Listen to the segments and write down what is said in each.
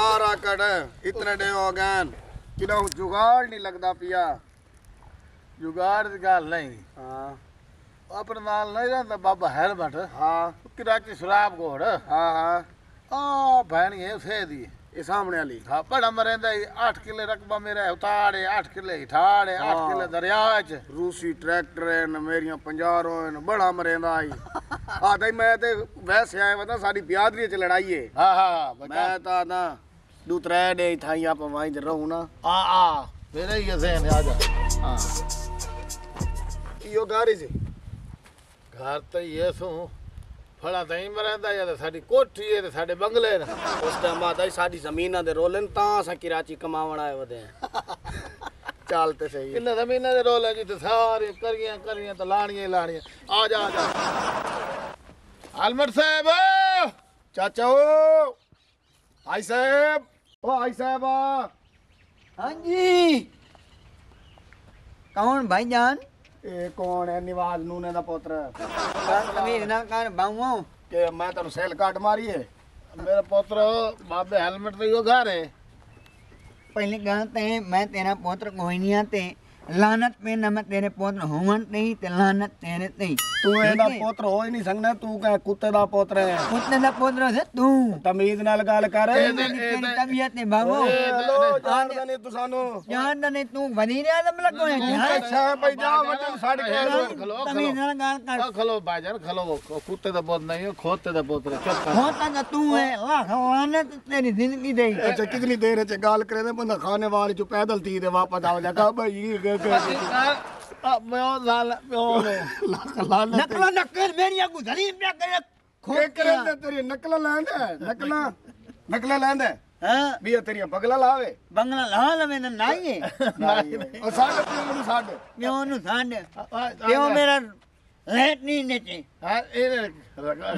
सारा कट इतने डे हो गए कि जुगाड़ नहीं लगता पिया जुगाड़ की गल नहीं हाँ अपने नाल नहीं रहता बाबा हेलमेट हाँ कराची शराब घोड़ हाँ हाँ आ भैनी है उसे दी ये सामने वाली हाँ बड़ा मरेंदा 8 किले रकबा मेरा उतारे 8 किले ठाड़े 8 किले दरिया च रूसी ट्रैक्टर है मेरिया 50 है बड़ा मरेंदा आई आदा मैं ते वैसे आया पता सारी बियादरी च लड़ाई है हाँ हाँ मैं तो ना दू त्रै डे थाई आप वहीं रहूं ना आ मेरे ही ज़हन आ जा हाँ यो गाड़ी से घर तो ये सू फला तई मरेंदा या साडी कोठी है ते साडे बंगले ने उस टाइम आदा साडी जमीनां दे रोलन ता असां कराची कमावण आए वदे चलते सही किन्ने जमीनां दे रोल जी ते सारे करियां तो लाणियां ही लाणियां आ जा आलमट साहब चाचा ओ आई साहब हाँ जी कौन भाईजान ए कौन है निवाज नूने दा पुत्र कमीज ना कर बाऊओ के मैं तेनु सेल काट मारी है मेरा पुत्र बाबे हेलमेट तो यो घर है पहले कहते हैं मैं तेरा पुत्र कोई नहीं आते लानत पे न मैं तेरे पुत्र होवन नहीं ते लानत तेरे नहीं तू एदा पुत्र हो ही नहीं सकना तू कह कुत्ते दा पुत्र है कुत्ते दा पुत्र है तू तमीज नाल गल कर तेरी तबीयत ने बाबू हेलो जानदा नहीं तू सानू जान नहीं तू वजीर आजम लगो है अच्छा भाई जा वटन साड के तमीज नाल गल कर खलो भाईजान खलो कुत्ते दा पुत्र नहीं खोते दा पुत्र चुप कर होता ना तू है लाख लानत तेरी जिंदगी दे अच्छा कितनी देर च गल करे ते बंदा खाने वाले चो पैदल ती दे वापस आ जा भाई नकला नक्कर मेरी आगू धरी पे करे के करे तेरी नकला लैंदा नकला लैंदा हां भी तेरी बगला लावे बंगला ला लवे ना नहीं है और साड पियो साड प्यो नु सांड प्यो मेरा लेट नहीं नेचे हां ए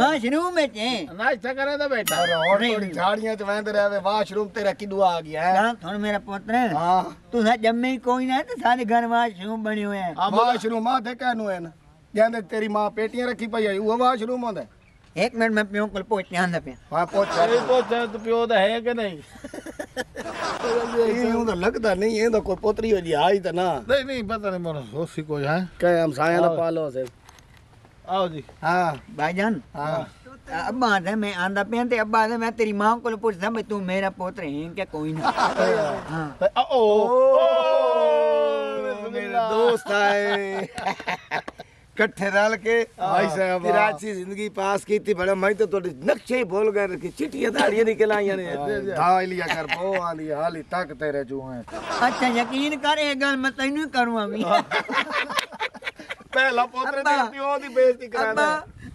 वाशरूम में चे ना इच्छा करे तो बैठा और थोड़ी झाड़ियां च वेंद रहवे वाशरूम तेरा किदू आ गया है ना थोड़ा मेरा पुत्र हां तू सा जम्मे ही कोई ना तो सारे घर वाशरूम बने हुए हैं वाशरूम आ दे कहनु है ना कहंदे तेरी मां पेटियां रखी पई है वो वाशरूम होंदा एक मिनट में प्यो को पहुंच आंदा पे हां पहुंच तो प्यो दा है कि नहीं यूं तो लगदा नहीं है तो कोई पोतरी हो जी आई तो ना नहीं पता नहीं मोर होसी कोई है कह हम साया दा पालो से आओ जी हां भाईजान हां अब्बा है मैं आंदा पे ते अब्बा है मैं तेरी मां को पूछदा भाई तू मेरा पुत्र है क्या कोई ना हां ओ मेरे दोस्त आए इकट्ठे रल के भाई साहब कराची जिंदगी पास की थी बड़ा मैं तो थोड़ी नक्शे ही भूल गए कि चिट्ठियां दाड़ियां निकल आई ने धा लिया कर पो आंदी हाली तक तेरे जो है अच्छा यकीन कर ये गल मैं तैनू करूंगा भी पहला पोतरे ने प्यो दी बेइज्जती कराना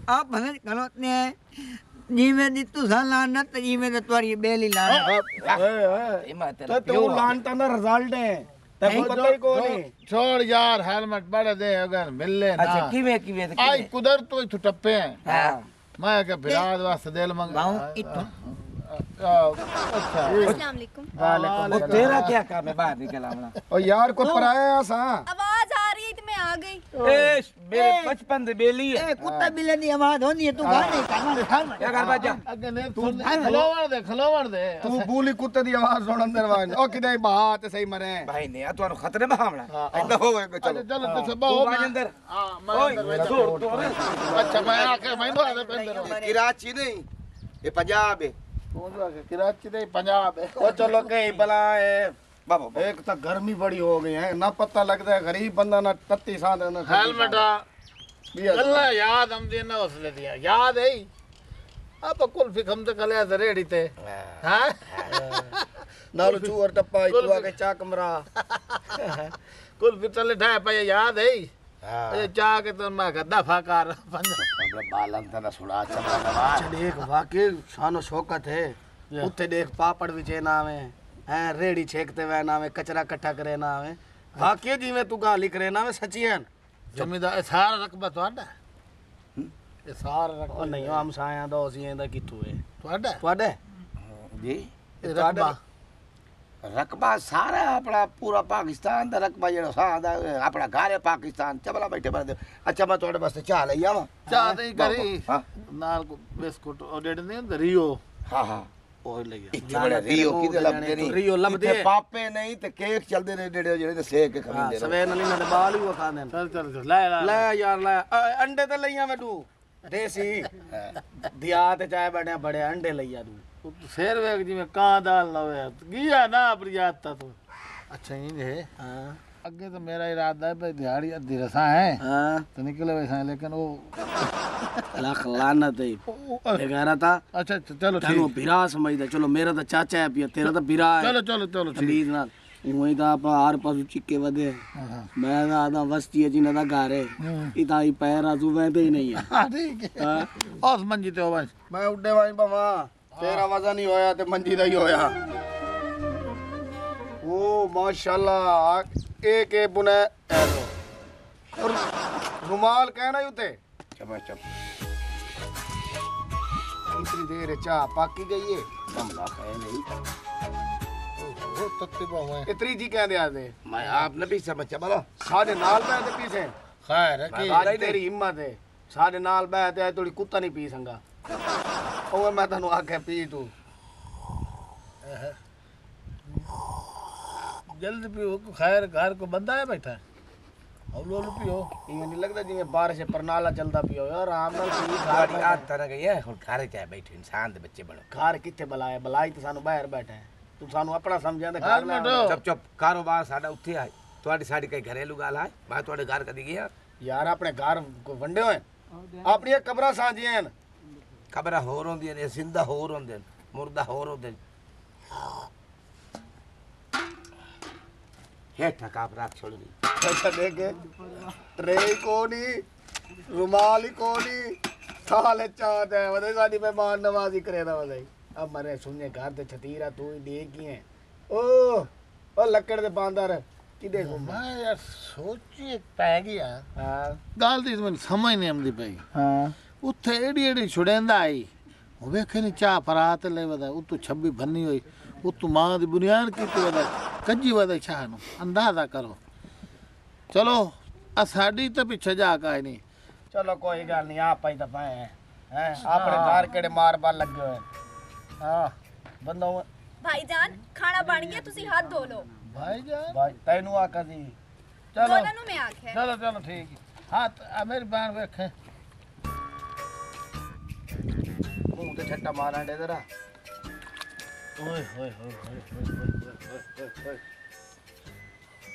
आप भले गलत ने जिਵੇਂ ਦੀ ਤੂੰ ਲਾਨਤ ਜਿਵੇਂ ਤੇ ਤੁਹਾਡੀ ਬੇਲੀ ਲਾਨਤ तो तू लानता दा रिजल्ट है ते पता ही कोई नहीं छोड़ यार हेलमेट बड़े दे अगर मिले ना अच्छा किवें आई कुदरत तो इथु टप्पे हैं मैं के बिराद वास्ते दिल मंग बाऊ इथों अच्छा अस्सलाम वालेकुम। वालेकुम तेरा क्या काम है बाहर निकल आना ओ यार को पराया सा आवाज आ रही थी मैं आ गई। ए मेरे बचपन दे बेली है ए कुत्ता बिल्ले दी आवाज होनी है तू गाल नहीं करना क्या कर बाजा अगे ने खलोवण दे तू बूली कुत्ते दी आवाज सुनन दरवाज ओ किदे बात सही मरे भाई ने ਤੁਹਾਨੂੰ ਖਤਰੇ में हमला ऐसा हो गया चलो चलो तो सब हो अंदर हां मैं अच्छा मैं आके मैं दे अंदर कराची नहीं ये पंजाब है कराची दे पंजाब है ओ चलो कहीं भला है बाबा एक तो गर्मी बड़ी हो गई है ना पता लगता है गरीब बंदा ना तत्ती साथ ना हेलमेट अल्लाह याद हम दे ना हौसले दिया याद है आप कुल्फी खम ते कले रेड़ी ते हां नालो चूर टप्पा तू आके चाक मरा कुल्फी तले ढाए पे याद है ये चा के तो मैं गद्दा फाकार बालन तना सुड़ा चला देख वाकई शानो शौकत है उत्ते देख पापड़ विचे ना में हैं रेड़ी छेकते हुए ना में कचरा इकट्ठा करे ना में वाकई जी में तू गा लिख रहे ना में सच्ची है जमींदार सारा रकबा ਤੁਹਾਡਾ ਇਹ ਸਾਰਾ ਰਕਬਾ ओ नहीं हम साया दो सी ਇਹਦਾ ਕਿੱਥੋਂ ਹੈ ਤੁਹਾਡਾ ਤੁਹਾਡੇ जी ਇਹ ਰਕਬਾ रकबा सारा अपना पूरा पाकिस्तान दा रकबा जेड़ा सादा अपना घर है पाकिस्तान चबला बैठे बंदे अच्छा मैं तोड़े वास्ते चाह ले आवा ਚਾਹ ਤੇ ਕਰੀ हां ਨਾਲ ਬਿਸਕੁਟ ਉਹ ਡੇਢ ਨਹੀਂ ਹੁੰਦਾ ਰੀਓ हां हां ਉਹ ਲਈ ਇੱਥੇ ਬੜਾ ਰੀਓ ਕਿਤੇ ਲੱਭਦੇ ਨਹੀਂ ਰੀਓ ਲੱਭਦੇ ਇੱਥੇ ਪਾਪੇ ਨਹੀਂ ਤੇ ਕੇਕ ਚੱਲਦੇ ਨੇ ਜਿਹੜੇ ਜਿਹੜੇ ਤੇ ਸੇਕ ਕੇ ਖਾਂਦੇ ਨੇ ਸਵੇਰ ਨਾਲ ਇਹਨਾਂ ਦੇ ਬਾਲ ਹੀ ਖਾਂਦੇ ਨੇ ਚੱਲ ਲੈ ਯਾਰ ਲੈ ਅੰਡੇ ਤੇ ਲਈਆਂ ਮੈਂ ਤੂੰ ਦੇਸੀ ਦਿਆ ਤੇ ਚਾਹ ਬੜਿਆ ਬੜੇ ਅੰਡੇ ਲਈਆ ਤੂੰ ਫੇਰ ਵੇਖ ਜਿਵੇਂ ਕਾਂ ਦਾਲ ਨਾ ਹੋਇਆ ਗਿਆ ਨਾ ਆਪਣੀ ਆਦਤ ਤੋਂ ਅੱਛਾ ਹੀ ਹੈ ਹਾਂ ਅੱਗੇ ਤਾਂ ਮੇਰਾ ਇਰਾਦਾ ਹੈ ਭਾਈ ਦਿਹਾੜੀ ਅੱਧੀ ਰਸਾ ਹੈ ਹਾਂ तो निकले वैसा लेकिन वो लाख लानत है ये कह रहा था अच्छा चलो तेनू बिरा समझदा चलो मेरा तो चाचा है पिया तेरा तो बिरा है चलो चलो चलो अमीर नाल वही तो आप हर पासू चिक्के वदे मैं ना आदा वस्ती है जिन्ना दा घर है इता ही पैर आजू वहदे ही नहीं है हाँ ठीक है और मंजी ते हो बस ਮੈਂ ਉੱਡੇ ਵਾਂ ਬਾਵਾ ਤੇਰਾ ਵਜ਼ਨ ਨਹੀਂ ਹੋਇਆ ਤੇ ਮੰਜੀ ਦਾ ਹੀ ਹੋਇਆ ओ माशाल्लाह एक एक बुने और रुमाल कहना ही उते चबा चब इतनी देर चाह पाकी गई है कमला है नहीं वो तत्ते बावे इतनी जी कहंदे आदे मैं आपने भी समझ चबला साडे नाल बैठे पीछे खैर की आज तेरी हिम्मत है साडे नाल बैठे थोड़ी कुत्ता नहीं पी संगा ओ मैं तन्नू आखे पी तू जल्दी पियो खैर घर को बंदा है बैठा हौलो हौलो पियो इन्हें नहीं लगता जिਵੇਂ बारिश परनाला चलदा पियो यार आराम नाल पी गाड़ी आदत ना गई है हुन घर चाहे बैठे इंसान दे बच्चे बनो घर किथे बलाए बलाई ते सानू बाहर बैठा है तू सानू अपना समझांदे घर में चुप चुप कारोबार साडा उत्थे है ਤੁਹਾਡੀ ਸਾਡੀ ਕੋਈ ਘਰੇਲੂ ਗੱਲ ਹੈ ਮੈਂ ਤੁਹਾਡੇ ਘਰ ਕਦੀ ਗਿਆ ਯਾਰ ਆਪਣੇ ਘਰ ਕੋ ਵੰਡੇ ਹੋਏ ਆਪਣੀਆਂ ਕਬਰਾਂ ਸਾਂਝੀਆਂ ਨੇ ਕਬਰਾਂ ਹੋਰ ਹੁੰਦੀਆਂ ਨੇ ਜ਼ਿੰਦਾ ਹੋਰ ਹੁੰਦੇ ਨੇ ਮੁਰਦਾ ਹੋਰ ਹੁੰਦੇ ਨੇ हेठा काप राख छोड़ दी अच्छा देखे ट्रे कोनी रुमाल ही कोनी साले चाहत है वदे साडी मेहमान नवाजी करे ना वदे अब मरे सुने घर ते छतीरा तू ही दे की है ओ लकड़ दे बांदर किदे को मैं यार सोची पै गया हां गल दी मैं समझ नहीं आंदी पई हां ਉੱਥੇ ਏੜੀ ਏੜੀ ਛੁੜੈਂਦਾ ਆਈ ਉਹ ਵੇਖੇ ਨਹੀਂ ਚਾਹ ਪਰਾਤ ਲੈ ਵਦਾ ਉਤੋਂ 26 ਬੰਨੀ ਹੋਈ ਉਤੋਂ ਮਾਂ ਦੀ ਬੁਨਿਆਦ ਕੀਤੀ ਵਦਾ ਕੱਜੀ ਵਦਾ ਚਾਹ ਨੂੰ ਅੰਦਾਜ਼ਾ ਕਰੋ ਚਲੋ ਆ ਸਾਡੀ ਤਾਂ ਪਿੱਛੇ ਜਾ ਕੇ ਨਹੀਂ चलो कोई गल नहीं आप ही तो पाए हैं अपने घर केड़े मार बाल लगे हुए हां बंदो भाईजान खाना बन गया तुसी हाथ धो लो भाई जान भाई तैनू आका दी चलो दोनों नु मैं आखे चलो चलो ठीक है हाथ मेरी बहन वेखे मुंह ते छट्टा मारन दे जरा ओए होए होए होए होए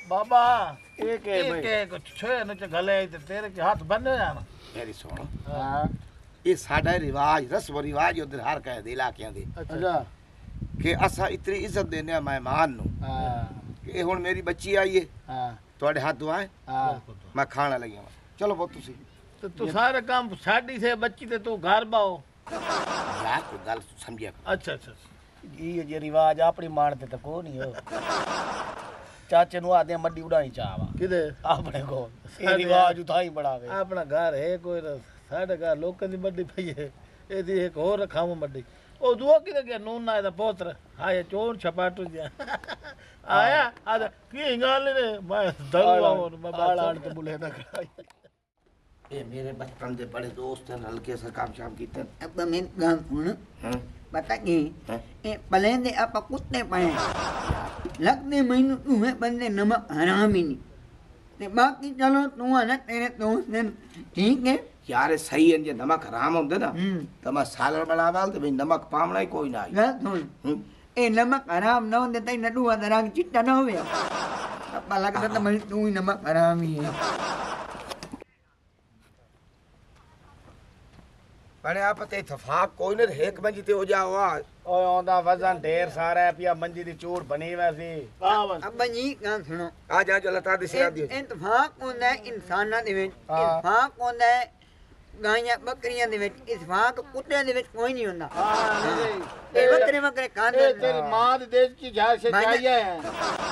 बाबा एक है भाई एक छे न गले ते तेरे के हाथ बंधे जान मेरी सुनो हां ये साडा रिवाज रस्म रिवाज उधर हर कहे दे इलाकियां दे अच्छा कि असा इतनी इज्जत देने मेहमान नु हां कि हुन मेरी बच्ची आई है हां ਤੁਹਾਡੇ ਹੱਥ ਦੁਆਏ हां ਮੈਂ ਖਾਣਾ ਲੱਗਿਆ ਚਲੋ ਬਹੁਤ ਤੁਸੀਂ तो तू सारे काम छाड़ी से बच्ची ते तू घर बाओ ਯਾਰ ਕੋਈ ਗੱਲ ਸਮਝਿਆ अच्छा अच्छा ਇਹ ਜੇ ਰਿਵਾਜ ਆਪਣੀ ਮਾਣਦੇ ਤਾਂ ਕੋ ਨਹੀਂ ਹੋ ਚਾਚੇ ਨੂੰ ਆਦੇ ਮੱਡੀ ਉਡਾਣੀ ਚਾਹਵਾ किदे ਆਪਣੇ ਕੋਲ ਇਹ ਰਿਵਾਜ ਉਥਾਈ ਬੜਾਵੇ अपना घर है कोई ना साढ़े घर लोगों की मड्डी पई है एदी एक और रखाव मड्डी ओ दुआ किदे गया नून ना दा पोत्र आया चोर छपाटू जा आया आदा की गाल ने मैं दरुआ और मैं बाल आड़ ते बुले ना ਇਹ ਮੇਰੇ ਬਚਪਨ ਦੇ ਬੜੇ ਦੋਸਤ ਹਨ ਹਲਕੇ ਸੇ ਕੰਮ ਸ਼ਾਮ ਕੀਤੇ अब मैं गांव सुन ਹਾਂ पता की ए पलेंदे आप कुत्ते पाए लगने महीनों तू है बंदे नमक हराम ही नहीं ते बाकी चलो तू है ना तेरे दोस्त ने ठीक है ਯਾਰ ਇਹ ਸਹੀ ਹੈ ਜੇ ਨਮਕ ਹਰਾਮ ਹੁੰਦੇ ਨਾ ਤਾਂ ਮੈਂ ਸਾਲਣ ਬਣਾਵਾਲ ਤੇ ਵੀ ਨਮਕ ਪਾਵਣਾ ਹੀ ਕੋਈ ਨਾ गल सुन ए नमक हराम ना होते तई नडू दा रंग चिट्टा ना होवे अब लगदा तो मैं तू ही नमक हराम ही है ਬਣੇ ਆਪ ਤੇ ਇਤਫਾਕ ਕੋਈ ਨਾ ਇੱਕ ਮੰਜੀ ਤੇ ਹੋ ਜਾਵਾ ਓਏ ਆਉਂਦਾ ਵਜ਼ਨ ਢੇਰ ਸਾਰਾ ਹੈ ਪਿਆ ਮੰਜੀ ਦੀ ਚੂੜ ਬਣੀ ਵੈਸੀ अब जी गाल सुनो ਆ ਜਾ ਜੋ ਲਤਾ ਦੀ ਸਿਰਾ ਦੀ इतफाक होंदा है इंसानां दे विच इतफाक होंदा है गायां बकरियां दे विच इतफाक कुत्तियां दे विच कोई नहीं होंदा ए बकरे बकरे खांदे ये तेरी मां दे देश की जा से चाहिए है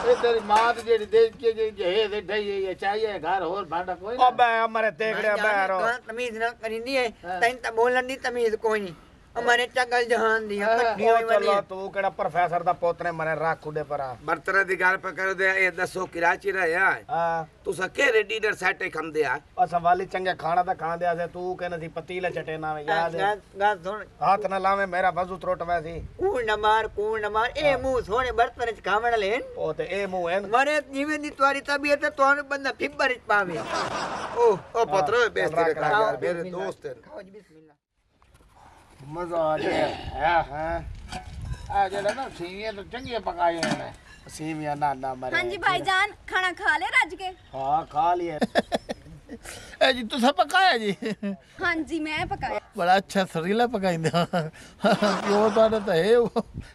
ये तेरी मां दे जेडी देश की जे है दे ढई ये चाहिए घर और भांडा कोई ना ਓ ਬੈ ਮਰੇ ਤੇਗੜਿਆ ਬੈਰੋ तमीज ना करिंदी है तैन ता बोलन दी तमीज कोई नहीं हमारे चगल जहान दिया कट्टियां ओ चलो तू केड़ा प्रोफेसर दा पोतरे मने रख उडे परा बर्तन दी गल पे कर दे ए दसो कराची रहा है हां तुसा केरे डिनर सेट खम दे आ असा वाली चंगे खाना दा खांदे आसे तू कहना सी पतीले चटे ना में याद है गा सुन हाथ ना लावे मेरा वजू त्रोट वैसी कूड़ न मार ए मुंह सोने बर्तन च खावण लेन ओ ते ए मुंह है मरे जीवे दी तुम्हारी तबीयत है तो बंदा फिबर च पावे ओ पुत्र बेस्ती कर यार मेरे दोस्त है खाओ जी बिस्मिल्लाह मजा आ गया हां आ जेड़ा ना सीवियां तो चंगी पकाई ने सीमिया ना ना मरे हाँ जी भाईजान खाना खा ले रज के हां खा लिए ए जी तुसा पकाया जी हाँ जी मैं पकाया बड़ा अच्छा सरीला पकाइंदे प्यो तो है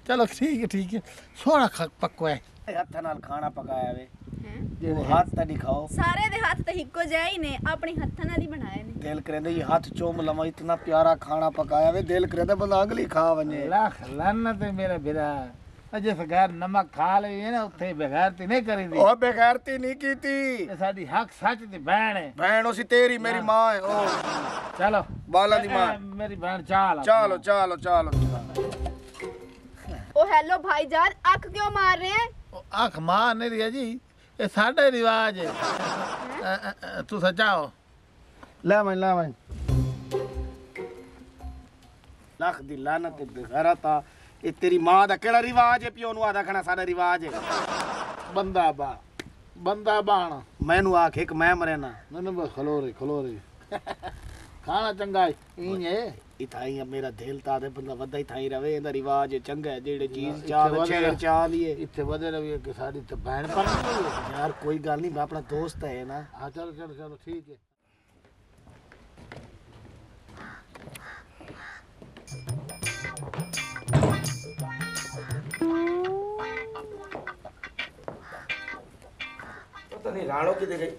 चलो ठीक है सोना पक्को है हथ नाल खाना पकाया वे हैं? जे हाथ तड़ी खाओ सारे दे हाथ तो हिको जाए ही ने अपने हत्थां नाल ही बनाए ने दिल करे ये हाथ चूम लवा इतना प्यारा खाना पकाया वे दिल करे बंदा अगली खा वने लाख लानत है मेरा बिरा जिस घर नमक खा ले ना उत्थे बेगैरती नहीं करींदी ओ बेगैरती नहीं कीती ये साडी हक सच दी बहन है बहन उसी तेरी मेरी मां है ओ चलो बाला दी मां मेरी बहन चाल चलो चलो चलो ओ हेलो भाईजान अख क्यों मार रहे हैं आंख मार नहीं रही जी ये साडा रिवाज है तू सचाओ ला मैं लाख दी लानत बेगैरता ये तेरी मां दा केड़ा रिवाज है पियो नु आदा खाना साडा रिवाज है बंदा बाण मैनू आख एक मैं मरे ना मैंने बस खलो रे खाना चंगा इंज है इथाई मेरा दिल ता दे बंदा वदा ही थाई रवे इंदा रिवाज है चंगा है जेड़े चीज चाह छेड़ चाह लिए इत्थे वदे रवि कि साडी तो बहन पर यार कोई गल नहीं मैं अपना दोस्त है ना हाँ चलो ठीक है पता नहीं राणो किधर गई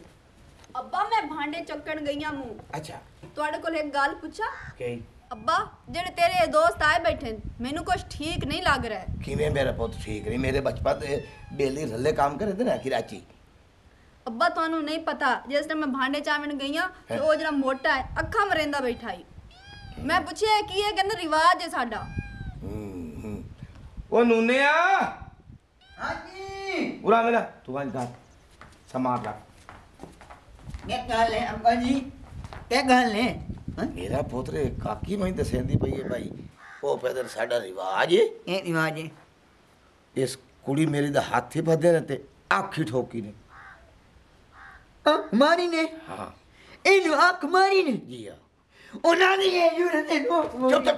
अब्बा मैं भांडे चक्कण गईया मुंह अच्छा ਤੁਹਾਡੇ ਕੋਲ ਇੱਕ ਗੱਲ ਪੁੱਛਾਂ के ਅੱਬਾ ਜਿਹੜੇ ਤੇਰੇ ਦੋਸਤ ਆਏ ਬੈਠੇ ਨੇ ਮੈਨੂੰ ਕੁਝ ਠੀਕ ਨਹੀਂ ਲੱਗ ਰਿਹਾ किवें मेरा पुत ठीक नहीं मेरे बचपन दे बेली रल्ले काम करे थे ना कराची ਅੱਬਾ ਤੁਹਾਨੂੰ ਨਹੀਂ ਪਤਾ ਜਿਸ ਟਾਈਮ ਮੈਂ ਭਾਂਡੇ ਚਾਵਣ ਗਈਆਂ ਤੇ ਉਹ ਜਿਹੜਾ ਮੋਟਾ ਹੈ ਅੱਖਾਂ ਮਰੇਂਦਾ ਬੈਠਾ ਹੀ ਮੈਂ ਪੁੱਛਿਆ ਕੀ ਹੈ ਕਹਿੰਦਾ ਰਿਵਾਜ ਹੈ ਸਾਡਾ ओ नूनिया हां जी उरा मेरा तू आज गा समार ला क्या गल है अब्बा जी क्या गल है हाँ? मेरा पुत्र काकी मैं दसेंदी पई है भाई ओ पैदल साडा रिवाज है ये रिवाज है इस कुड़ी मेरी दा हाथ ही बधे रहते आखी ठोकी ने मारी ने हाँ इन आंख मारी ने जी हाँ ओना दी ये यूं ने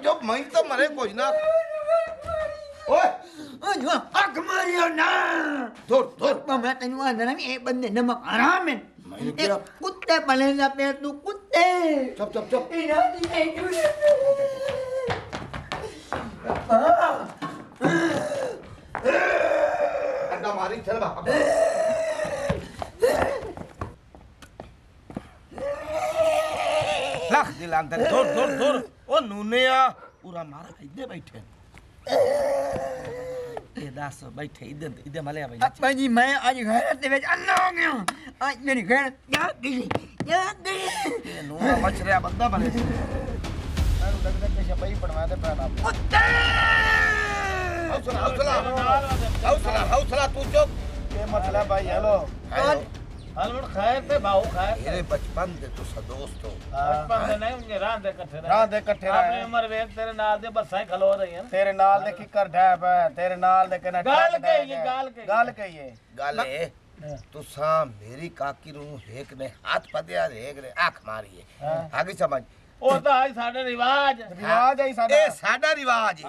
चुप मैं तो मरे कुछ ना ओए ओ जो आंख मारी हो ना दूर मैं तेन आंदा ना ये बंदे नमक हराम है मैंने क्या कुत्ते पले ना पे तू कुत्ते चुप इना दी ये यूं अड्डा मारी चल बा लख दिल अंदर दूर ओ नूनिया पूरा मारा इधर बैठे ये दास बैठे इधर मले आ भाई अब्बा जी मैं आज गैरत दे विच अन्ना हो गया आज मेरी गैरत क्या गई ये नूना मच रहा बंदा बने मैनू लगदा कि शबई पड़वा दे पैना कुत्ते हौसला तू चुप के मतलब भाई हेलो हलवड़ खैर ते भाऊ खैर मेरे बचपन दे तू सा दोस्त हो बचपन दे नहीं मुझे राह दे कट्ठे राह दे कट्ठे रहे। अपनी उम्र वेख तेरे नाल दे बसां खलो रही हैं तेरे नाल दे किकर ढैप है तेरे नाल दे कने गाल कहिए गाल कहिए गल ए तुसा मेरी काकी नु एक ने हाथ पदया एक ने आंख मारी है आगे समझ ओ तो आज साडे रिवाज रिवाज है साडा ए साडा रिवाज है